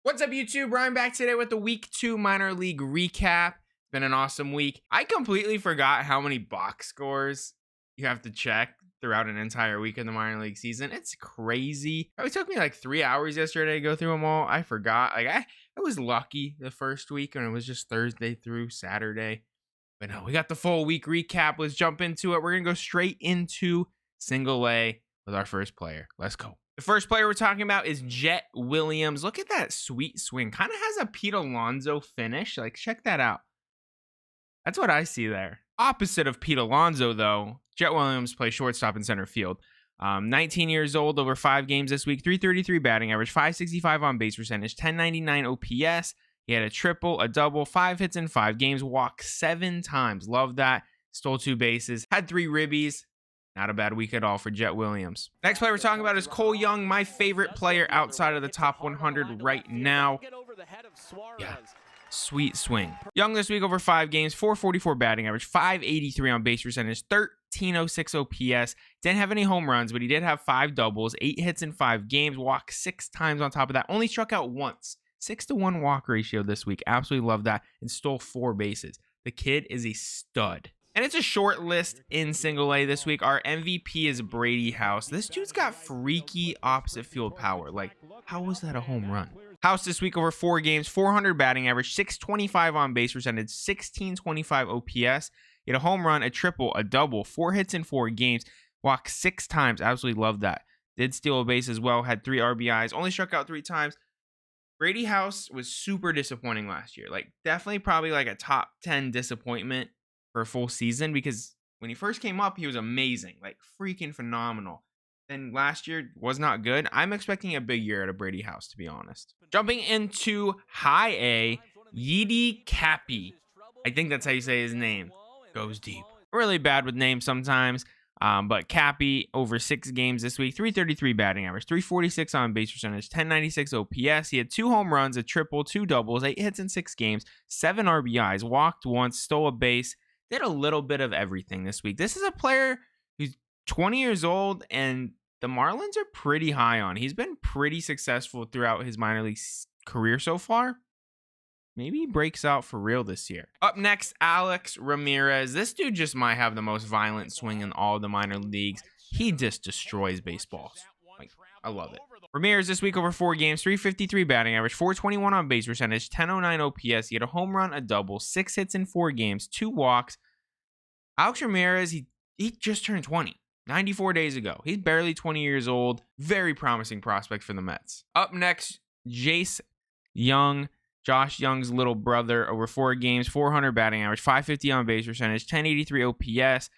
What's up, YouTube? Ryan back today with the Week 2 minor league recap. It's been an awesome week. I completely forgot how many box scores you have to check throughout an entire week in the minor league season. It's crazy. It took me like 3 hours yesterday to go through them all. I forgot. I was lucky the first week, and it was just Thursday through Saturday. But no, we got the full week recap. Let's jump into it. We're going to go straight into single A with our first player. Let's go. The first player we're talking about is Jet Williams. Look at that sweet swing. Kind of has a Pete Alonso finish. Like, check that out. That's what I see there. Opposite of Pete Alonso, though, Jet Williams plays shortstop in center field. 19 years old, over 5 games this week, 333 batting average, 565 on base percentage, 1099 OPS. He had a triple, a double, 5 hits in 5 games, walked 7 times. Love that. Stole 2 bases, had 3 ribbies. Not a bad week at all for Jet Williams. Next player we're talking about is Cole Young, my favorite player outside of the top 100 right now. Yeah, sweet swing. Young this week over 5 games, 444 batting average, 583 on base percentage, 1306 OPS. Didn't have any home runs, but he did have 5 doubles, 8 hits in 5 games, walked 6 times on top of that. Only struck out once. 6-to-1 walk ratio this week. Absolutely love that. And stole 4 bases. The kid is a stud. And it's a short list in single A this week. Our MVP is Brady House. This dude's got freaky opposite field power. Like, how was that a home run? House this week over 4 games, 400 batting average, 625 on base percentage, 1625 OPS. He had a home run, a triple, a double, 4 hits in 4 games, walked 6 times. Absolutely love that. Did steal a base as well, had 3 RBIs, only struck out 3 times. Brady House was super disappointing last year. Like, definitely probably like a top 10 disappointment for a full season, because when he first came up, he was amazing, like freaking phenomenal. Then last year was not good. I'm expecting a big year out of Brady House, to be honest. Jumping into high A, Yeedy Cappy. I think that's how you say his name. Goes deep. Really bad with names sometimes. But Cappy over 6 games this week, 333 batting average, 346 on base percentage, 1096 OPS. He had 2 home runs, a triple, 2 doubles, 8 hits in 6 games, 7 RBIs, walked once, stole a base. Did a little bit of everything this week. This is a player who's 20 years old, and the Marlins are pretty high on. He's been pretty successful throughout his minor league career so far. Maybe he breaks out for real this year. Up next, Alex Ramirez. This dude just might have the most violent swing in all the minor leagues. He just destroys baseballs. Like, I love it. Ramirez this week over 4 games, 353 batting average, 421 on base percentage, 1009 OPS. He had a home run, a double, 6 hits in 4 games, 2 walks. Alex Ramirez, he just turned 20, 94 days ago. He's barely 20 years old. Very promising prospect for the Mets. Up next, Jace Young, Josh Young's little brother, over 4 games, 400 batting average, 550 on base percentage, 1083 OPS.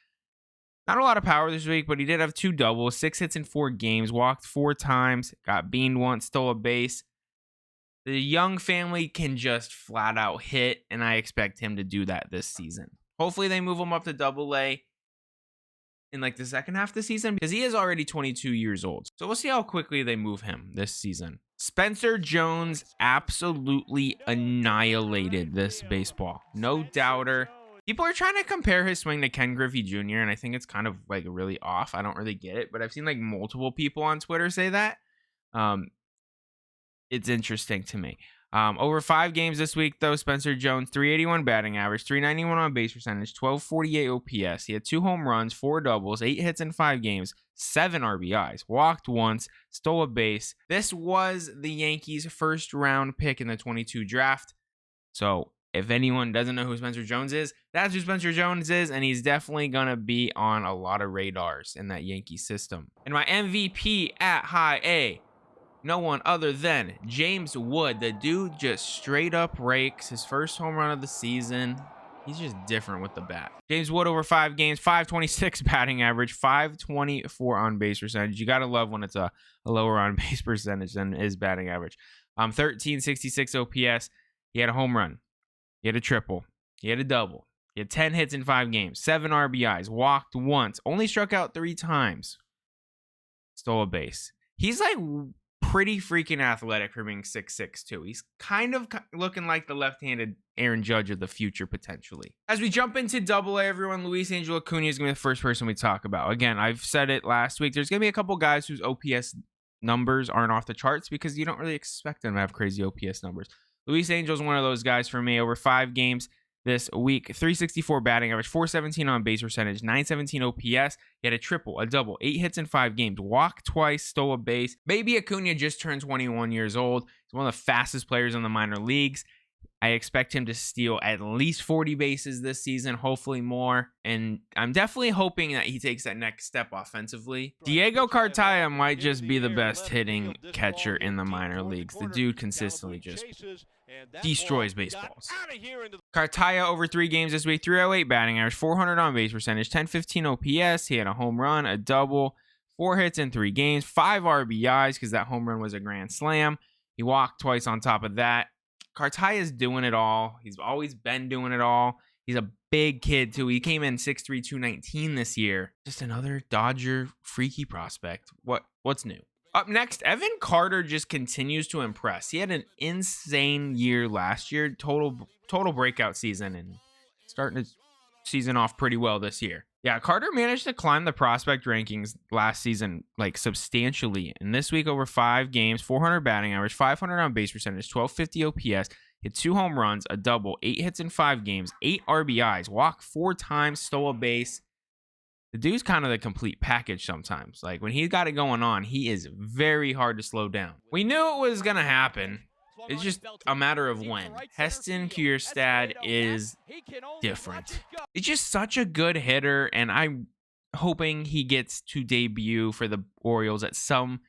Not a lot of power this week, but he did have 2 doubles, 6 hits in 4 games, walked 4 times, got beaned once, stole a base. The Young family can just flat out hit, and I expect him to do that this season. Hopefully they move him up to Double A in like the second half of the season, because he is already 22 years old. So we'll see how quickly they move him this season. Spencer Jones absolutely annihilated this baseball. No doubter. People are trying to compare his swing to Ken Griffey Jr., and I think it's kind of like really off. I don't really get it, but I've seen like multiple people on Twitter say that. It's interesting to me. Over 5 games this week, though, Spencer Jones, 381 batting average, 391 on base percentage, 1248 OPS. He had 2 home runs, 4 doubles, 8 hits in 5 games, 7 RBIs, walked once, stole a base. This was the Yankees' first round pick in the 22 draft. So if anyone doesn't know who Spencer Jones is, that's who Spencer Jones is, and he's definitely going to be on a lot of radars in that Yankee system. And my MVP at high A, no one other than James Wood. The dude just straight up rakes. His first home run of the season. He's just different with the bat. James Wood over 5 games, 526 batting average, 524 on base percentage. You got to love when it's a lower on base percentage than his batting average. 1366 OPS. He had a home run. He had a triple. He had a double. He had 10 hits in 5 games, 7 RBIs, walked once, only struck out 3 times. Stole a base. He's like pretty freaking athletic for being 6'6" too. He's kind of looking like the left-handed Aaron Judge of the future, potentially. As we jump into Double A, everyone, Luis Angel Acuna is going to be the first person we talk about. Again, I've said it last week. There's going to be a couple guys whose OPS numbers aren't off the charts because you don't really expect them to have crazy OPS numbers. Luis Angel's one of those guys for me. Over 5 games this week, 364 batting average, 417 on base percentage, 917 OPS. He had a triple, a double, 8 hits in 5 games, walked twice, stole a base. Baby Acuna just turned 21 years old. He's one of the fastest players in the minor leagues. I expect him to steal at least 40 bases this season, hopefully more. And I'm definitely hoping that he takes that next step offensively. Diego Cartaya might just be the best hitting catcher in the minor leagues. The dude consistently just destroys baseballs. Cartaya over 3 games this week, 308 batting average, 400 on base percentage, 1015 OPS. He had a home run, a double, 4 hits in 3 games, 5 RBIs because that home run was a grand slam. He walked twice on top of that. Cartaya is doing it all. He's always been doing it all. He's a big kid, too. He came in 6'3", 219 this year. Just another Dodger freaky prospect. What's new? Up next, Evan Carter just continues to impress. He had an insane year last year, total breakout season, and starting the season off pretty well this year. Yeah, Carter managed to climb the prospect rankings last season like substantially. And this week, over 5 games, 400 batting average, 500 on base percentage, 1250 OPS, hit 2 home runs, a double, 8 hits in 5 games, 8 RBIs, walked 4 times, stole a base. The dude's kind of the complete package sometimes. Like when he's got it going on, he is very hard to slow down. We knew it was going to happen. It's just a matter of when. Heston Kjerstad is different. He's just such a good hitter, and I'm hoping he gets to debut for the Orioles at some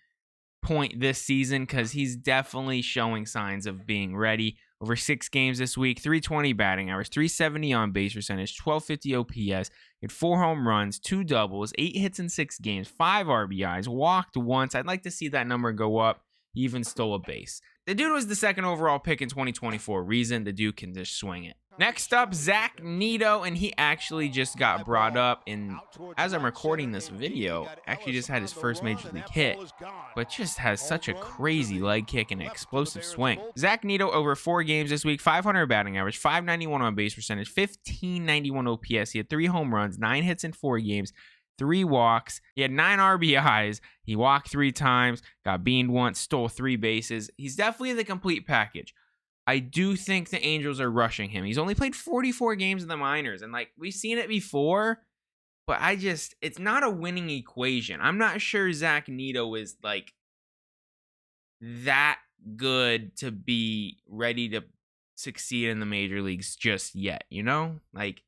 point this season because he's definitely showing signs of being ready. Over 6 games this week, 320 batting average, 370 on base percentage, 1250 OPS, hit 4 home runs, 2 doubles, 8 hits in 6 games, 5 RBIs, walked once. I'd like to see that number go up. He even stole a base. The dude was the 2nd overall pick in 2024. Reason the dude can just swing it. Next up, Zach Neto, and he actually just got brought up in, as I'm recording this video, actually just had his first major league hit, but just has such a crazy leg kick and explosive swing. Zach Neto over 4 games this week, 500 batting average, 591 on base percentage, 1591 OPS. He had 3 home runs, 9 hits in 4 games, 3 walks. He had 9 RBIs. He walked 3 times, got beaned once, stole 3 bases. He's definitely the complete package. I do think the Angels are rushing him. He's only played 44 games in the minors, and like we've seen it before, but it's not a winning equation. I'm not sure Zach Neto is like that good to be ready to succeed in the major leagues just yet, you know? Like,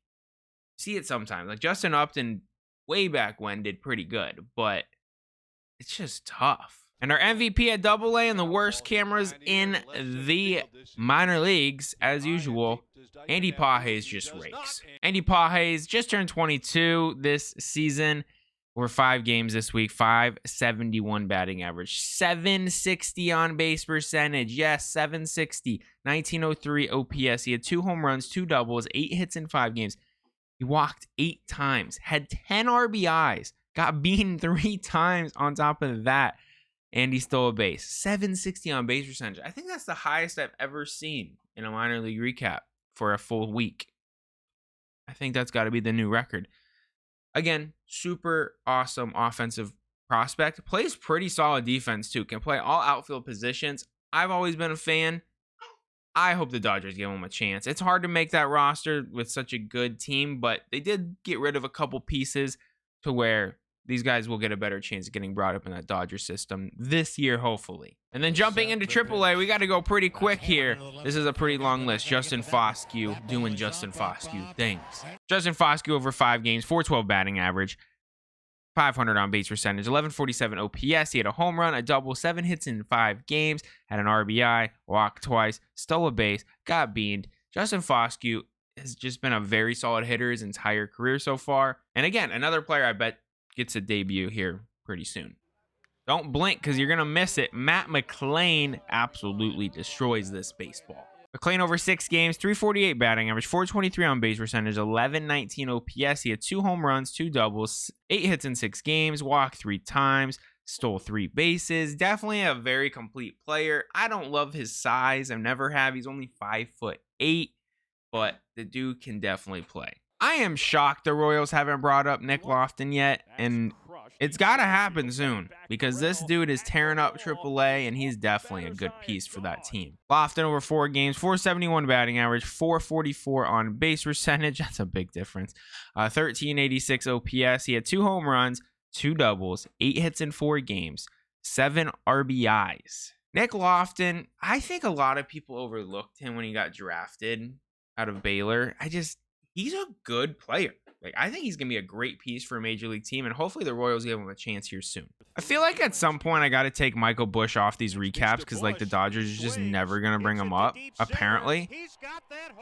see it sometimes. Like Justin Upton way back when did pretty good, but it's just tough. And our MVP at AA and the worst cameras in the minor leagues, as usual, Andy Pages just rakes. Andy Pages just turned 22 this season. Over 5 games this week, 571 batting average, 760 on base percentage. Yes, 760, 1903 OPS. He had 2 home runs, 2 doubles, 8 hits in 5 games. He walked 8 times, had 10 RBIs, got beaten 3 times on top of that. And he stole a base. 760 on base percentage. I think that's the highest I've ever seen in a minor league recap for a full week. I think that's got to be the new record. Again, super awesome offensive prospect. Plays pretty solid defense, too. Can play all outfield positions. I've always been a fan. I hope the Dodgers give him a chance. It's hard to make that roster with such a good team, but they did get rid of a couple pieces to where these guys will get a better chance of getting brought up in that Dodger system this year, hopefully. And then jumping into AAA, we got to go pretty quick here. This is a pretty long list. Justin Foscue doing Justin Foscue things. Justin Foscue over 5 games, 412 batting average, 500 on base percentage, 1147 OPS. He had a home run, a double, 7 hits in 5 games, had an RBI, walked twice, stole a base, got beaned. Justin Foscue has just been a very solid hitter his entire career so far. And again, another player I bet gets a debut here pretty soon. Don't blink because you're going to miss it. Matt McLain absolutely destroys this baseball. McLain over 6 games, 348 batting average, 423 on base percentage, 1119 OPS. He had 2 home runs, 2 doubles, 8 hits in 6 games, walked 3 times, stole 3 bases. Definitely a very complete player. I don't love his size. I never have. He's only 5'8", but the dude can definitely play. I am shocked the Royals haven't brought up Nick Lofton yet, and It's got to happen soon because this dude is tearing up AAA and he's definitely a good piece for that team. Lofton over 4 games, 471 batting average, 444 on base percentage. That's a big difference. 1386 OPS. He had 2 home runs, 2 doubles, 8 hits in 4 games, 7 RBIs. Nick Lofton, I think a lot of people overlooked him when he got drafted out of Baylor. He's a good player. Like, I think he's going to be a great piece for a major league team, and hopefully the Royals give him a chance here soon. I feel like at some point I got to take Michael Busch off these recaps because, like, the Dodgers are just never going to bring him up, apparently.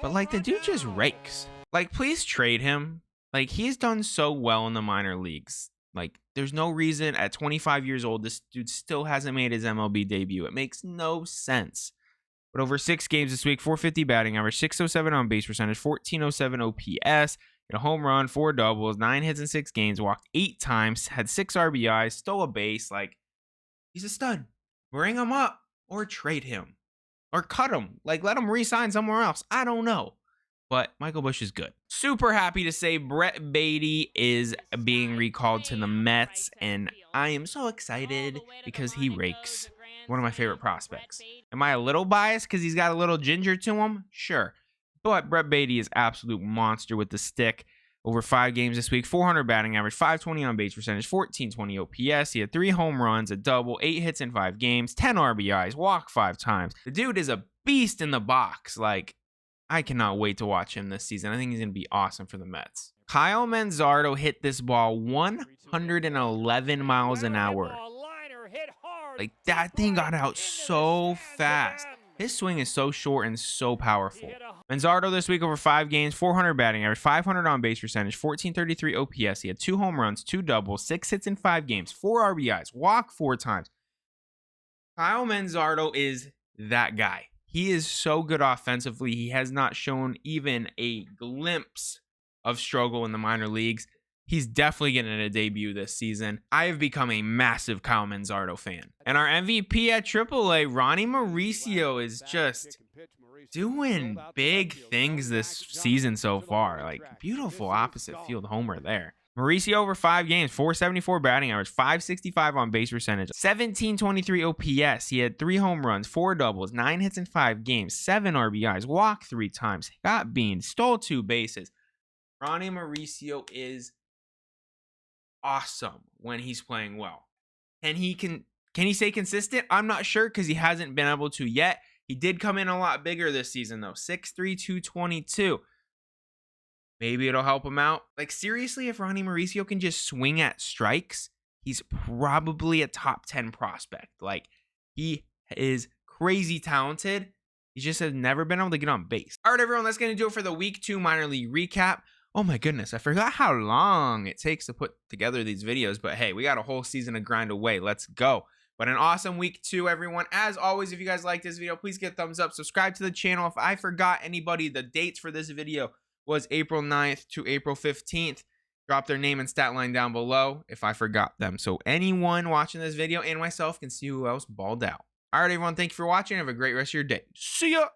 But, like, the dude just rakes. Like, please trade him. Like, he's done so well in the minor leagues. Like, there's no reason at 25 years old this dude still hasn't made his MLB debut. It makes no sense. But over 6 games this week, 450 batting average, 607 on base percentage, 1407 OPS, hit a home run, 4 doubles, 9 hits in 6 games, walked 8 times, had 6 RBIs, stole a base. Like, he's a stud. Bring him up or trade him or cut him. Like, let him re-sign somewhere else. I don't know. But Michael Busch is good. Super happy to say Brett Beatty is being recalled to the Mets, and I am so excited because he rakes. One of my favorite prospects. Am I a little biased because he's got a little ginger to him? Sure. But Brett Beatty is absolute monster with the stick. Over 5 games this week, 400 batting average, 520 on base percentage, 1420 OPS. He had 3 home runs, a double, 8 hits in 5 games, 10 RBIs, walked 5 times. The dude is a beast in the box. Like, I cannot wait to watch him this season. I think he's going to be awesome for the Mets. Kyle Manzardo hit this ball 111 miles an hour. Like, that thing got out so fast. His swing is so short and so powerful. Manzardo this week over 5 games, 400 batting average, 500 on base percentage, 1433 OPS. He had 2 home runs, 2 doubles, 6 hits in 5 games, 4 RBIs, walked 4 times. Kyle Manzardo is that guy. He is so good offensively. He has not shown even a glimpse of struggle in the minor leagues. He's definitely getting a debut this season. I have become a massive Kyle Manzardo fan. And our MVP at AAA, Ronnie Mauricio, is just doing big things this season so far. Like, beautiful opposite field homer there. Mauricio over 5 games, 474 batting average, 565 on base percentage, 1723 OPS. He had 3 home runs, 4 doubles, 9 hits in 5 games, 7 RBIs, walked 3 times, got beaned, stole 2 bases. Ronnie Mauricio is awesome when he's playing well. And can he stay consistent? I'm not sure because he hasn't been able to yet. He did come in a lot bigger this season though, 6'3", 222. Maybe it'll help him out. Like, seriously, if Ronnie Mauricio can just swing at strikes, he's probably a top 10 prospect. Like, he is crazy talented. He just has never been able to get on base. All right, everyone, that's going to do it for the Week 2 minor league recap. Oh my goodness, I forgot how long it takes to put together these videos, but hey, we got a whole season to grind away. Let's go. But an awesome Week 2, everyone. As always, if you guys like this video, please give a thumbs up. Subscribe to the channel. If I forgot anybody, the dates for this video was April 9th to April 15th. Drop their name and stat line down below if I forgot them. So anyone watching this video and myself can see who else balled out. All right, everyone. Thank you for watching. Have a great rest of your day. See ya.